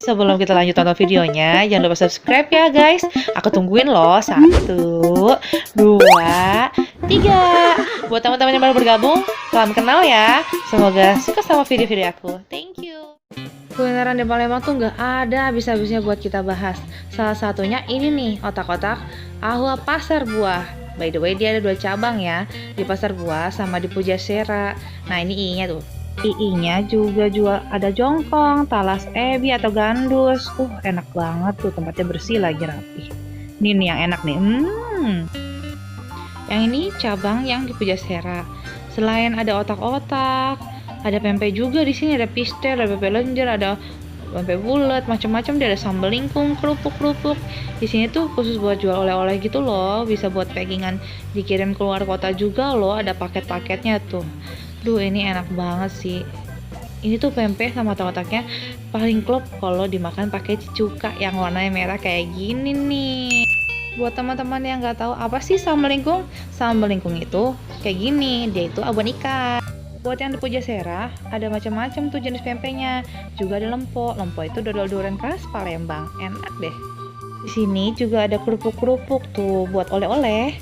Sebelum kita lanjut tonton videonya, jangan lupa subscribe ya guys. Aku tungguin loh. 1, 2, 3. Buat teman-teman yang baru bergabung, salam kenal ya. Semoga suka sama video-video aku. Thank you. Kulineran di Palembang tuh nggak ada habis-habisnya buat kita bahas. Salah satunya ini nih, otak-otak Ahwa Pasar Buah. By the way, dia ada 2 cabang ya, di Pasar Buah sama di Pujasera. Nah ini I-nya tuh. II-nya juga jual ada jongkong, talas ebi atau gandus. Enak banget tuh, tempatnya bersih lagi rapi. Ini nih yang enak nih. Yang ini cabang yang di Pujasera. Selain ada otak-otak, ada pempek juga di sini, ada pistel, ada pempek lenjer, ada pempek bulat, macam-macam. Dia ada sambal lingkung, kerupuk-kerupuk. Di sini tuh khusus buat jual oleh-oleh gitu loh, bisa buat packingan dikirim keluar kota juga loh, ada paket-paketnya tuh. Duh, ini enak banget sih. Ini tuh pempek sama otak-otaknya paling klop kalau dimakan pakai cuka yang warnanya merah kayak gini nih. Buat teman-teman yang nggak tahu apa sih sambal lingkung itu kayak gini, dia itu abon ikan. Buat yang di Pujasera, ada macam-macam tuh jenis pempeknya. Juga ada lempo itu dodol durian khas Palembang, enak deh. Di sini juga ada kerupuk-kerupuk tuh buat oleh-oleh.